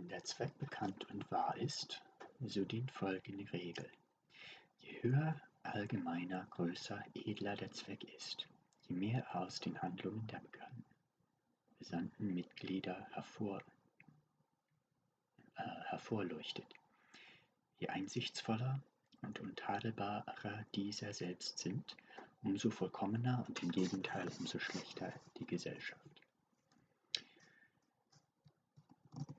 Wenn der Zweck bekannt und wahr ist, so dient folgende Regel: Je höher, allgemeiner, größer, edler der Zweck ist, je mehr er aus den Handlungen der besandten Mitglieder hervorleuchtet, je einsichtsvoller und untadelbarer dieser selbst sind, umso vollkommener und im Gegenteil umso schlechter die Gesellschaft.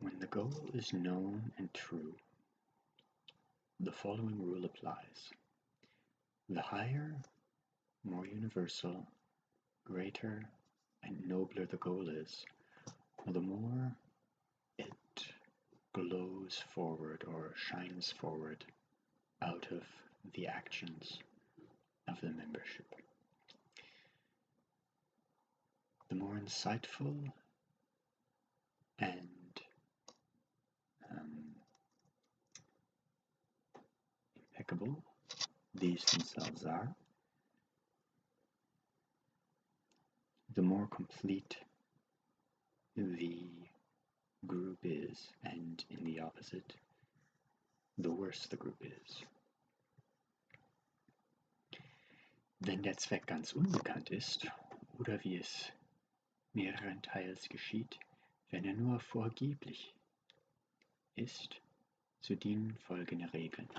When the goal is known and true, the following rule applies: the higher, more universal, greater, and nobler the goal is, the more it glows forward or shines forward out of the actions of the membership. The more insightful and impeccable these themselves are, the more complete the group is, and in the opposite, the worse the group is. Wenn der Zweck ganz unbekannt ist, oder wie es mehrenteils geschieht, wenn er nur vorgeblich ist, so dienen folgende Regeln.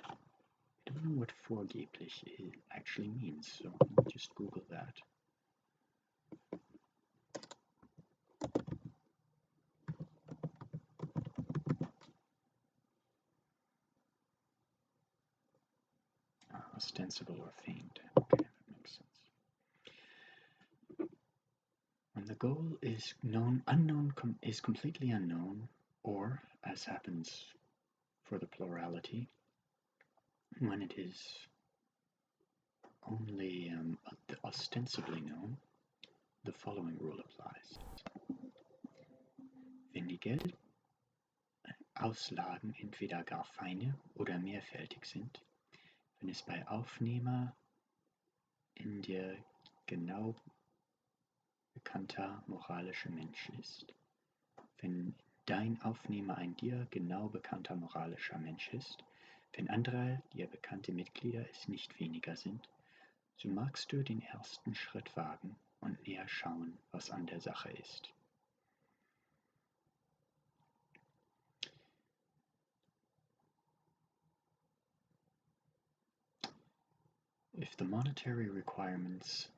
I don't know what vorgeblich actually means, so let me just Google that. Ostensible or feigned. Okay, that makes sense. When the goal is is completely unknown, or, as happens for the plurality, when it is only ostensibly known, the following rule applies. Wenn die Geldauslagen entweder gar feine oder mehrfältig sind, wenn es bei Aufnehmer in dir genau bekannter moralischer Mensch ist, wenn dein Aufnehmer ein dir genau bekannter moralischer Mensch ist, wenn andere dir bekannte Mitglieder es nicht weniger sind, so magst du den ersten Schritt wagen und näher schauen, was an der Sache ist. If the monetary requirements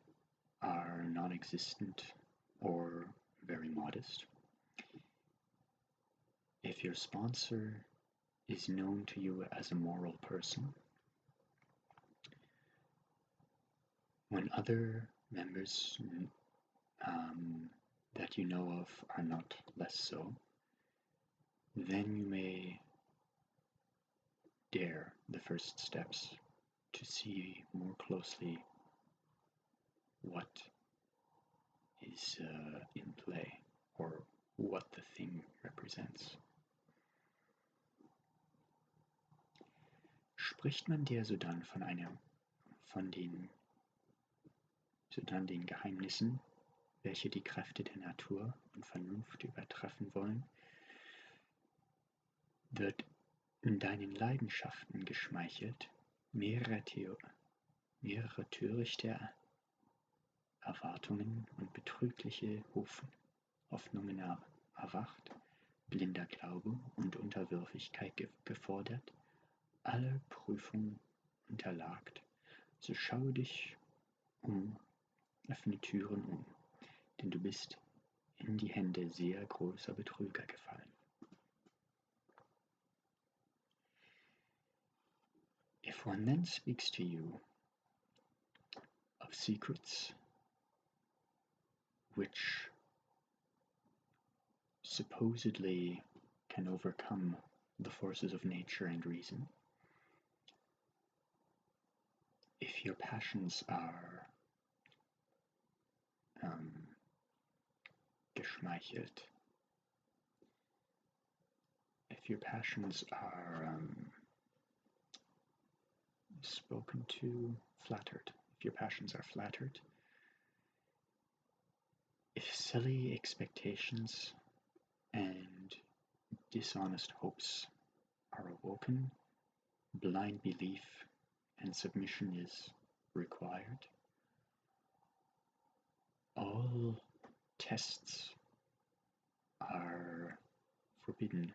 are non-existent or very modest, if your sponsor is known to you as a moral person, when other members that you know of are not less so, then you may dare the first steps to see more closely what is in play, or what the thing represents. Spricht man dir sodann sodann den Geheimnissen, welche die Kräfte der Natur und Vernunft übertreffen wollen, wird in deinen Leidenschaften geschmeichelt, mehrere törichte Erwartungen und betrügliche Hoffnungen erwacht, blinder Glaube und Unterwürfigkeit gefordert, alle Prüfung unterlagt, so schaue dich um, öffne Türen um, denn du bist in die Hände sehr großer Betrüger gefallen. If one then speaks to you of secrets which supposedly can overcome the forces of nature and reason, if your passions are geschmeichelt, if your passions are spoken to, flattered, if your passions are flattered, if silly expectations and dishonest hopes are awoken, blind belief and submission is required. All tests are forbidden.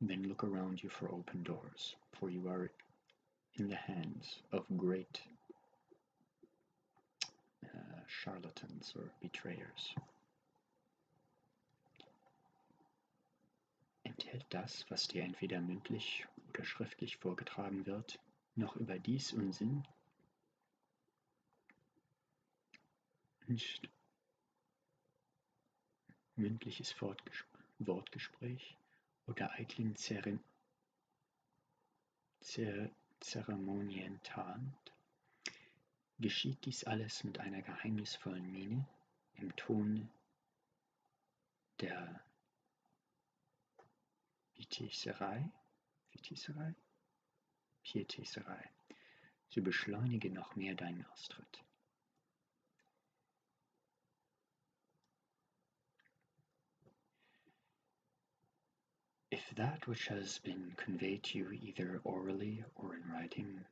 Then look around you for open doors, for you are in the hands of great charlatans or betrayers. Enthält das, was dir entweder mündlich oder schriftlich vorgetragen wird, noch überdies Unsinn? Nicht mündliches Wortgespräch oder eitlen Zeremonien tarnt? Geschieht dies alles mit einer geheimnisvollen Miene, im Ton der Pietäserei, so beschleunige noch mehr deinen Austritt. If that which has been conveyed to you either orally or in writing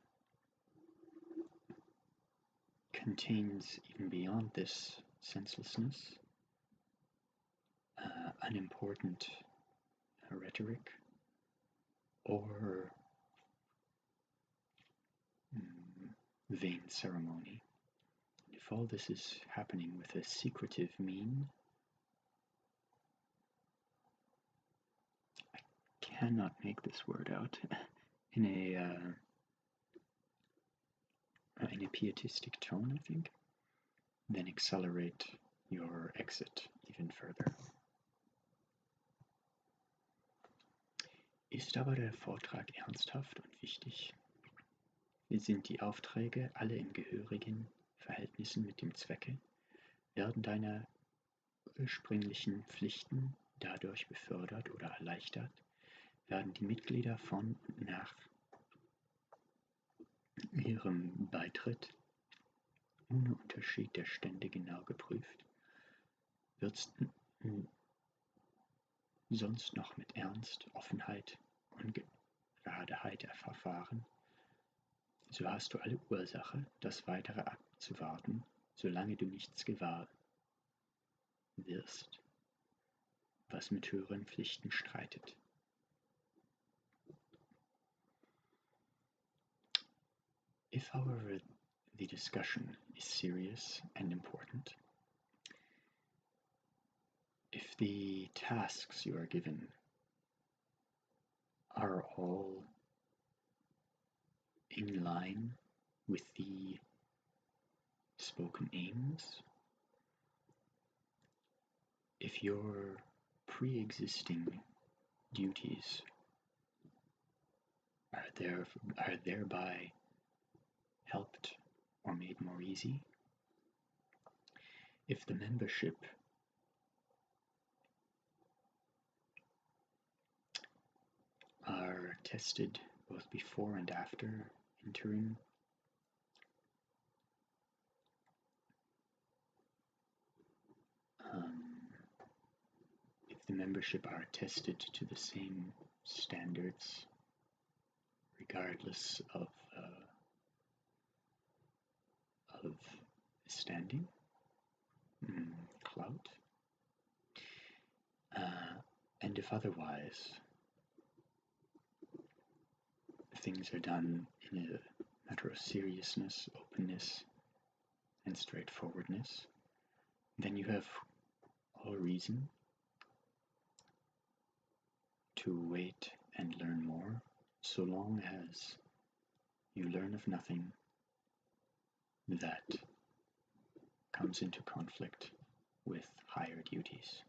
contains even beyond this senselessness unimportant rhetoric or vain ceremony, if all this is happening with a secretive mien, I cannot make this word out, in a pietistic tone, I think, then accelerate your exit even further. Ist aber der Vortrag ernsthaft und wichtig? Sind die Aufträge alle in gehörigen Verhältnissen mit dem Zwecke? Werden deine ursprünglichen Pflichten dadurch befördert oder erleichtert? Werden die Mitglieder von und nach ihrem Beitritt ohne Unterschied der Stände genau geprüft? Wird sonst noch mit Ernst, Offenheit und Geradeheit verfahren? So hast du alle Ursache, das Weitere abzuwarten, solange du nichts gewahr wirst, was mit höheren Pflichten streitet. If, however, the discussion is serious and important, if the tasks you are given are all in line with the spoken aims, if your pre-existing duties are thereby helped or made more easy, if the membership are tested both before and after entering, if the membership are tested to the same standards regardless of standing, clout, and if otherwise things are done in a matter of seriousness, openness, and straightforwardness, then you have all reason to wait and learn more, so long as you learn of nothing that comes into conflict with higher duties.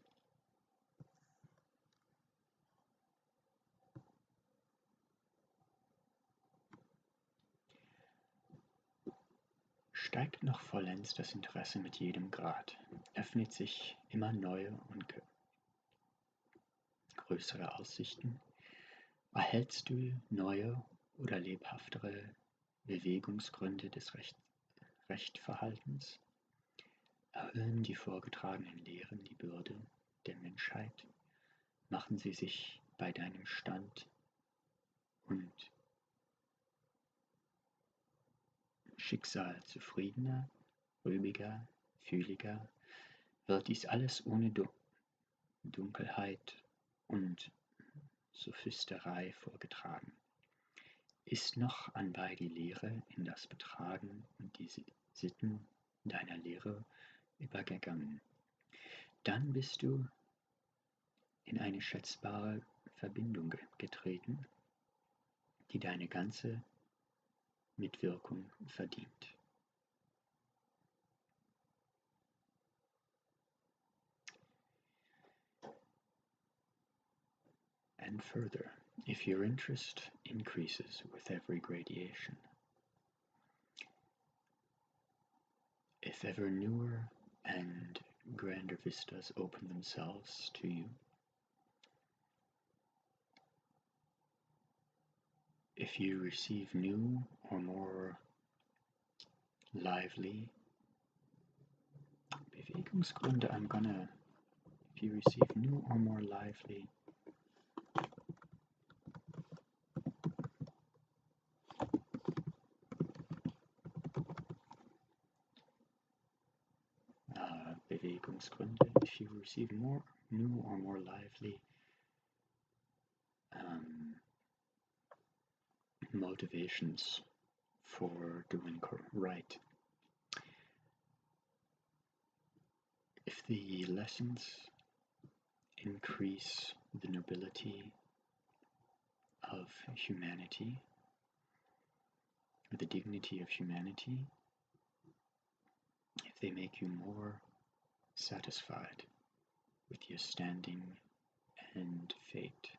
Steigt noch vollends das Interesse mit jedem Grad, öffnet sich immer neue und größere Aussichten, erhältst du neue oder lebhaftere Bewegungsgründe des Rechtverhaltens, erhöhen die vorgetragenen Lehren die Bürde der Menschheit, machen sie sich bei deinem Stand und Schicksal zufriedener, rühmiger, fühliger, wird dies alles ohne Dunkelheit und Sophisterei vorgetragen. Ist noch anbei die Lehre in das Betragen und die Sitten deiner Lehre übergegangen, dann bist du in eine schätzbare Verbindung getreten, die deine ganze Mitwirkung verdient. And further, if your interest increases with every gradation, if ever newer and grander vistas open themselves to you, if you receive new or more lively Bewegungsgründe, if you receive new or more lively Bewegungsgründe, if you receive new or more lively motivations for doing right. If the lessons increase the nobility of humanity, the dignity of humanity, if they make you more satisfied with your standing and fate,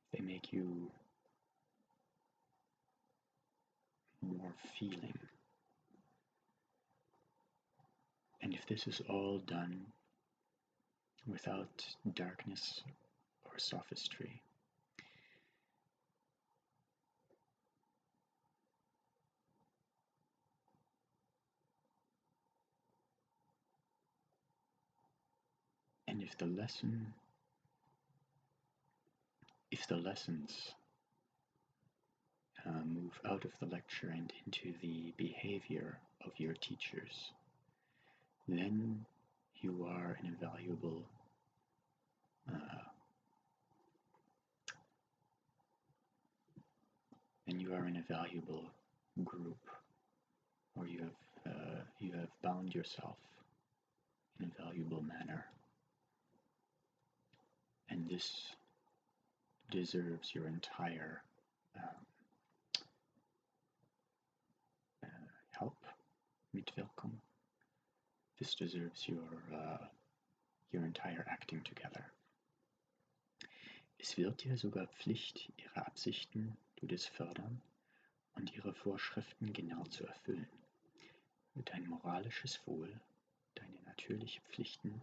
if they make you more feeling, and if this is all done without darkness or sophistry, and if the lessons move out of the lecture and into the behavior of your teachers, then you are an invaluable group, or you have bound yourself in a valuable manner, and this deserves your entire help, Mitwirkung. This deserves your entire acting together. Es wird dir sogar Pflicht, ihre Absichten du das fördern und ihre Vorschriften genau zu erfüllen. Dein moralisches Wohl, deine natürlichen Pflichten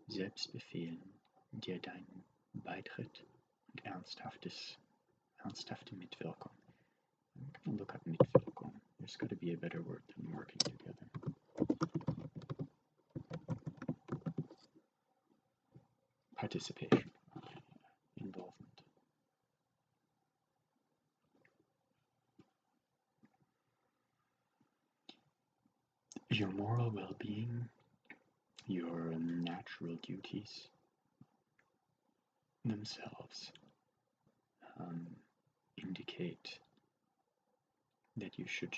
selbst befehlen, dir deinen Beitritt und ernsthafte Mitwirkung. I'm going to look up Mitwirkung. There's got to be a better word than working together. Participation, involvement. Your moral well-being, your natural duties themselves indicate that you should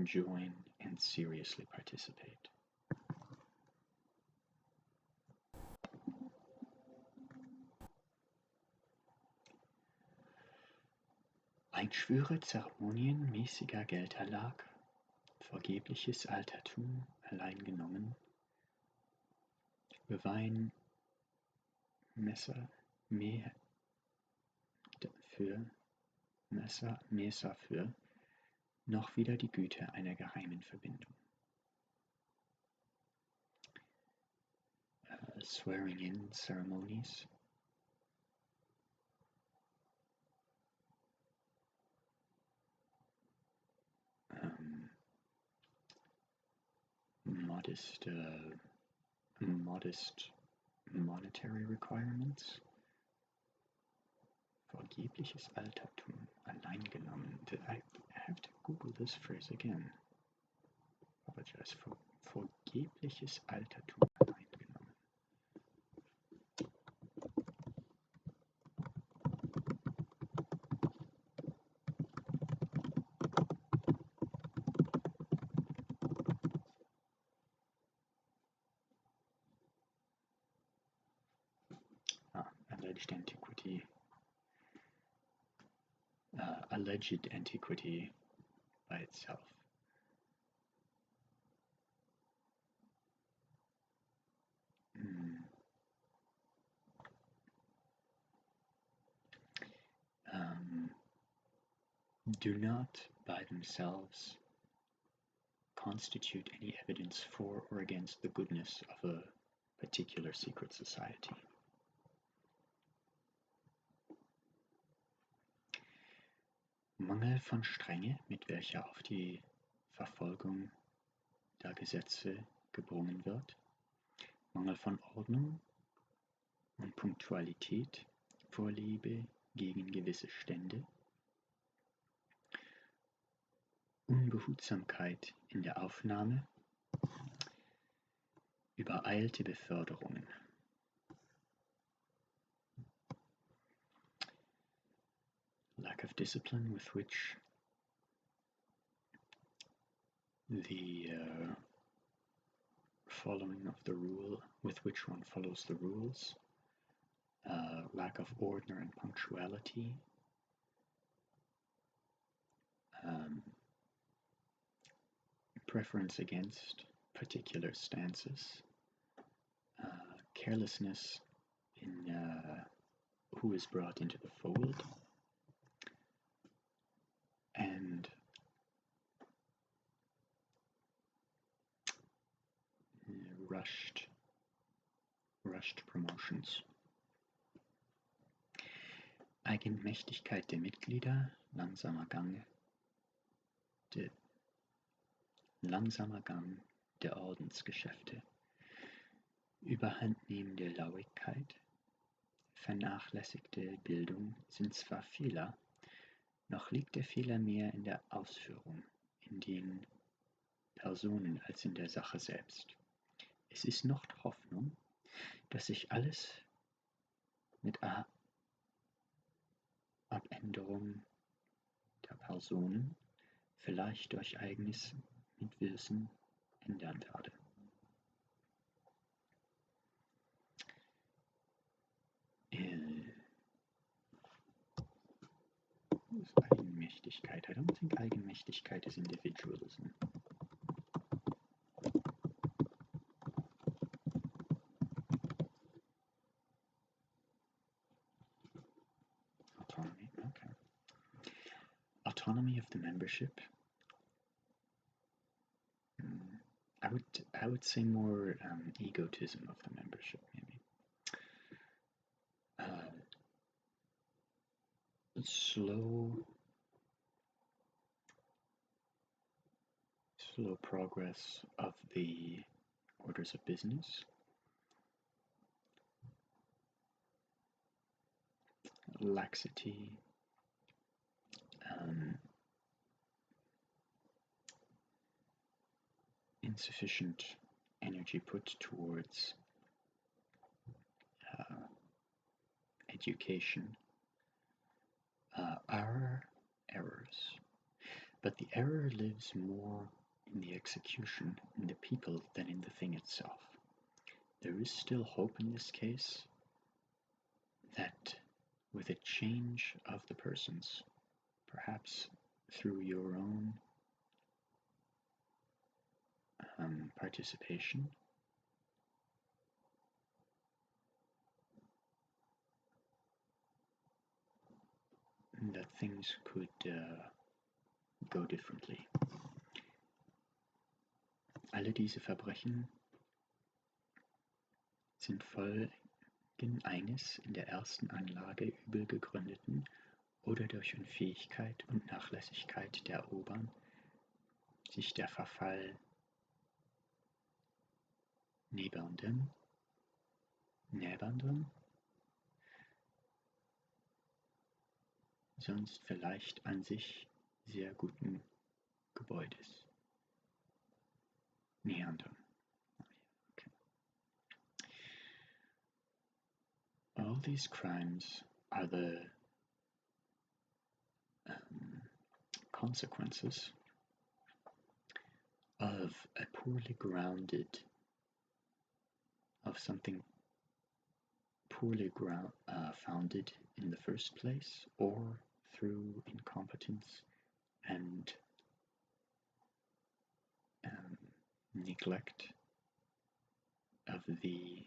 join and seriously participate. Einschwöre zeremonienmäßiger Gelderlag, vergebliches Altertum allein genommen, beweihen Mesa für noch wieder die Güte einer geheimen Verbindung. Swearing-in ceremonies, modest monetary requirements. Vergebliches Altertum, allein genommen. I have to Google this phrase again. Apologize. Vergebliches Altertum, allein genommen. Alleged antiquity by itself. Do not by themselves constitute any evidence for or against the goodness of a particular secret society. Mangel von Strenge, mit welcher auf die Verfolgung der Gesetze gedrungen wird, Mangel von Ordnung und Punktualität, Vorliebe gegen gewisse Stände, Unbehutsamkeit in der Aufnahme, übereilte Beförderungen. Lack of discipline with which the following of the rule, with which one follows the rules, lack of order and punctuality, preference against particular stances, carelessness in who is brought into the fold, and rushed promotions. Eigenmächtigkeit der Mitglieder, langsamer Gang der Ordensgeschäfte, überhandnehmende Lauigkeit, vernachlässigte Bildung sind zwar Fehler, noch liegt der Fehler mehr in der Ausführung, in den Personen als in der Sache selbst. Es ist noch Hoffnung, dass sich alles mit Abänderung der Personen, vielleicht durch eigenes Mitwissen, ändern werde. Eigenmächtigkeit. I don't think Eigenmächtigkeit is individualism. Autonomy, okay. Autonomy of the membership. I would say more egotism of the membership, maybe. Slow progress of the orders of business. Laxity. Insufficient energy put towards education. Errors. But the error lives more in the execution, in the people, than in the thing itself. There is still hope in this case that with a change of the persons, perhaps through your own participation, that things could go differently. Alle diese Verbrechen sind Folgen eines in der ersten Anlage übel gegründeten oder durch Unfähigkeit und Nachlässigkeit der Obern sich der Verfall nähernden näbernden, sonst vielleicht an sich sehr guten Gebäudes nähern. Okay. All these crimes are the consequences of a poorly grounded, of something poorly founded in the first place, or through incompetence and neglect of the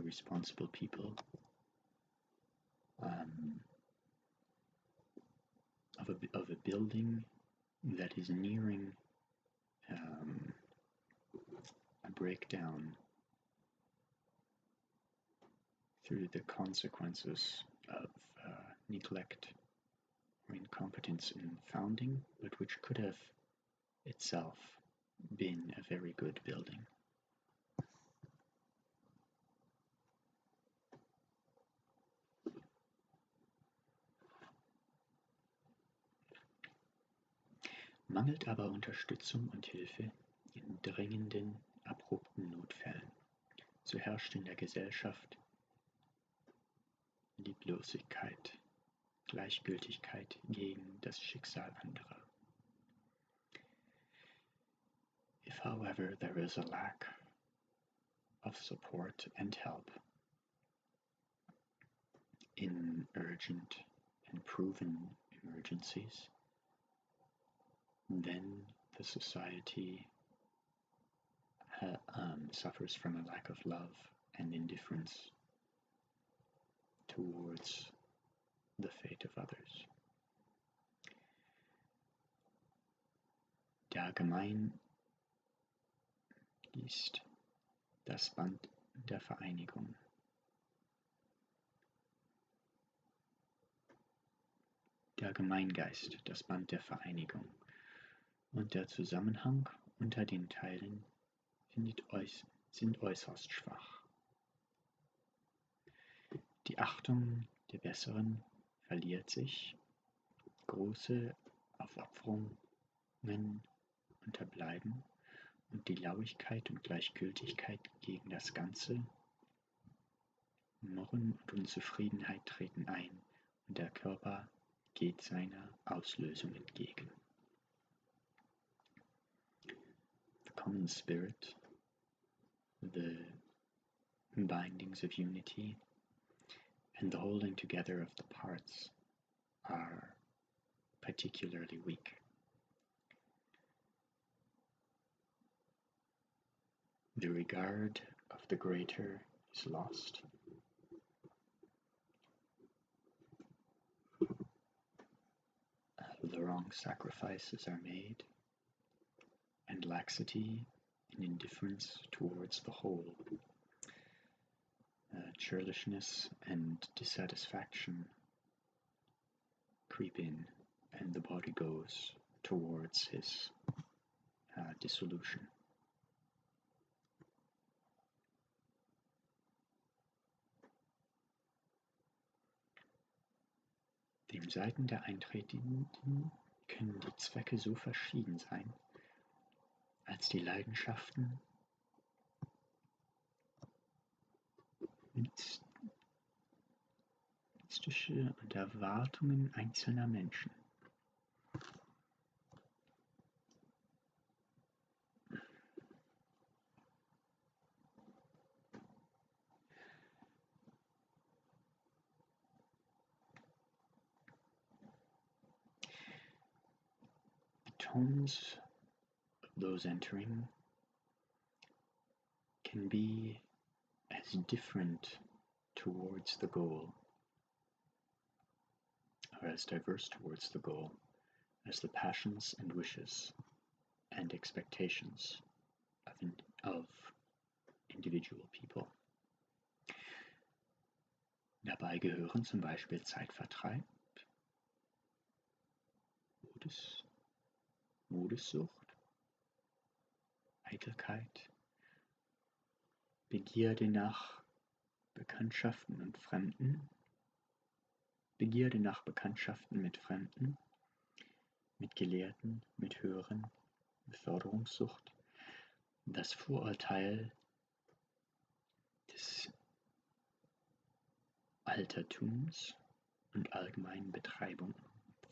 responsible people, of a building that is nearing a breakdown through the consequences of neglect or incompetence in founding, but which could have itself been a very good building. Mangelt aber Unterstützung und Hilfe in dringenden, abrupten Notfällen, so herrscht in der Gesellschaft Lieblosigkeit, Gleichgültigkeit gegen das Schicksal anderer. If, however, there is a lack of support and help in urgent and proven emergencies, then the society suffers from a lack of love and indifference towards the fate of others. Der Allgemeingeist, das Band der Vereinigung. Der Gemeingeist, das Band der Vereinigung. Und der Zusammenhang unter den Teilen sind äußerst schwach. Die Achtung der Besseren verliert sich, große Aufopferungen unterbleiben und die Lauigkeit und Gleichgültigkeit gegen das Ganze, Murren und Unzufriedenheit treten ein und der Körper geht seiner Auslösung entgegen. The common spirit, the bindings of unity, and the holding together of the parts are particularly weak. The regard of the greater is lost. The wrong sacrifices are made, and laxity and indifference towards the whole, churlishness and dissatisfaction creep in, and the body goes towards his dissolution. Den Seiten der Eintretenden können die Zwecke so verschieden sein, als die Leidenschaften mystische und Erwartungen einzelner Menschen. Tones of those entering can be as different towards the goal, or as diverse towards the goal, as the passions and wishes and expectations of individual people. Dabei gehören zum Beispiel Zeitvertreib, Modessucht, Eitelkeit, Begierde nach Bekanntschaften und Fremden, Begierde nach Bekanntschaften mit Fremden, mit Gelehrten, mit Höheren, Beförderungssucht, das Vorurteil des Altertums und allgemeinen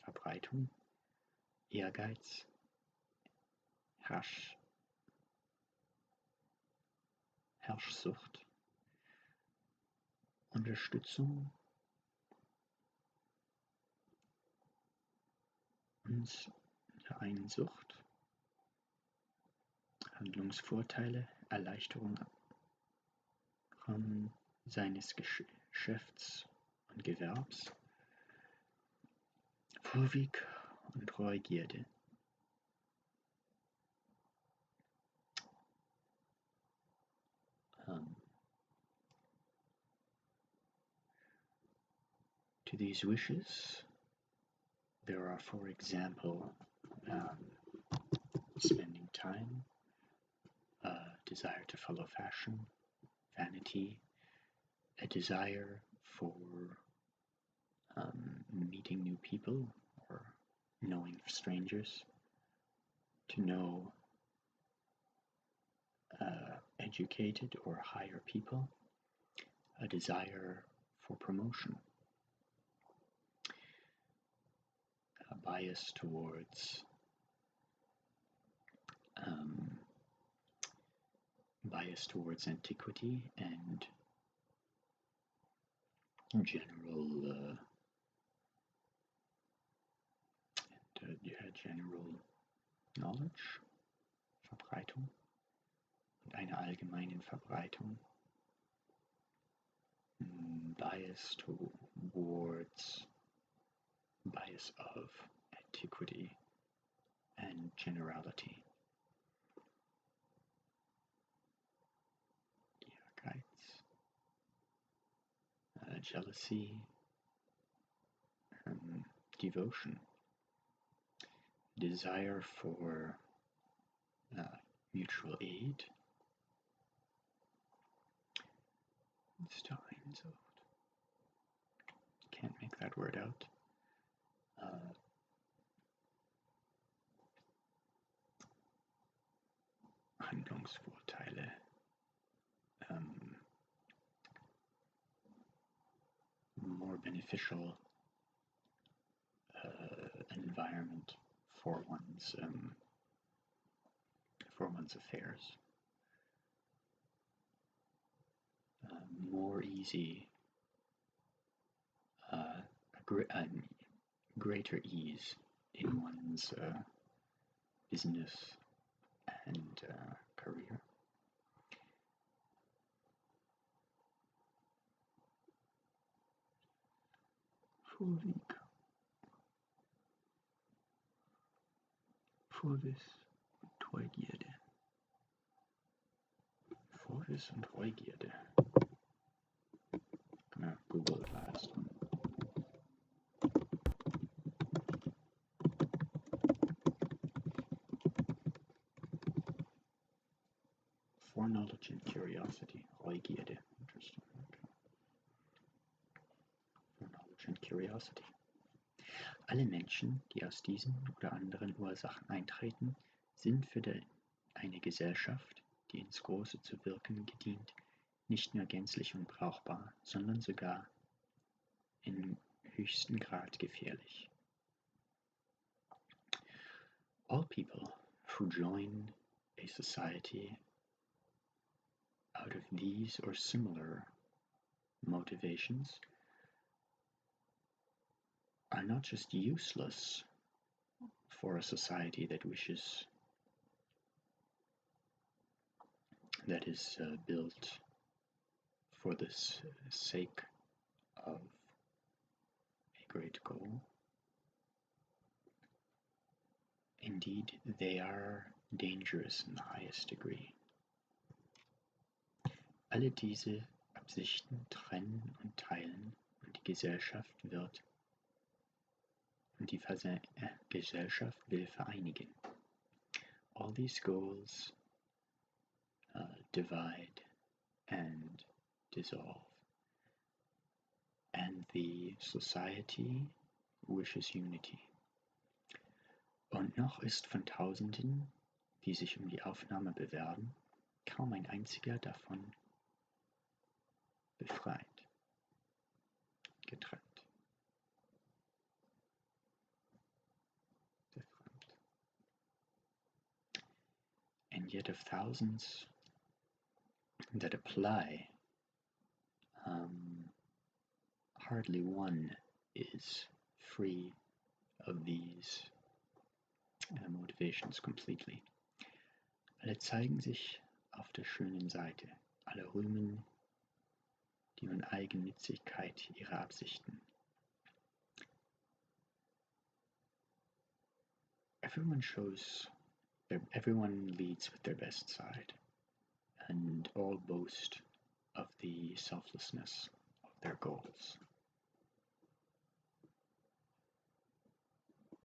Verbreitung, Ehrgeiz, Herrschsucht, Unterstützung, Einsucht, Handlungsvorteile, Erleichterung seines Geschäfts und Gewerbs, Vorweg und Neugierde. To these wishes, there are, for example, spending time, desire to follow fashion, vanity, a desire for meeting new people or knowing strangers, to know educated or higher people, a desire for promotion, a bias towards antiquity and general knowledge, Verbreitung und einer allgemeinen Verbreitung, bias of antiquity and generality. Ehrgeiz, jealousy, devotion, desire for mutual aid, can't make that word out. Handlungsvorteile, more beneficial environment for one's affairs, more easy, greater ease in one's business and career. Vorwiss und Neugierde. Gonna Google it last. Foreknowledge and curiosity. Neugierde. Interesting. Okay. Foreknowledge and curiosity. Alle Menschen, die aus diesen oder anderen Ursachen eintreten, sind für eine Gesellschaft, die ins Große zu wirken gedient, nicht nur gänzlich unbrauchbar, sondern sogar im höchsten Grad gefährlich. All people who join a society out of these or similar motivations are not just useless for a society that is built for the sake of a great goal. Indeed, they are dangerous in the highest degree. Alle diese Absichten trennen und teilen und die Gesellschaft will vereinigen. All these goals divide and dissolve. And the society wishes unity. Und noch ist von Tausenden, die sich um die Aufnahme bewerben, kaum ein einziger davon befreit, getrennt, befreit. And yet of thousands that apply, hardly one is free of these motivations completely. Alle zeigen sich auf der schönen Seite, alle rühmen die Uneigennützigkeit ihrer Absichten. Everyone leads with their best side, and all boast of the selflessness of their goals.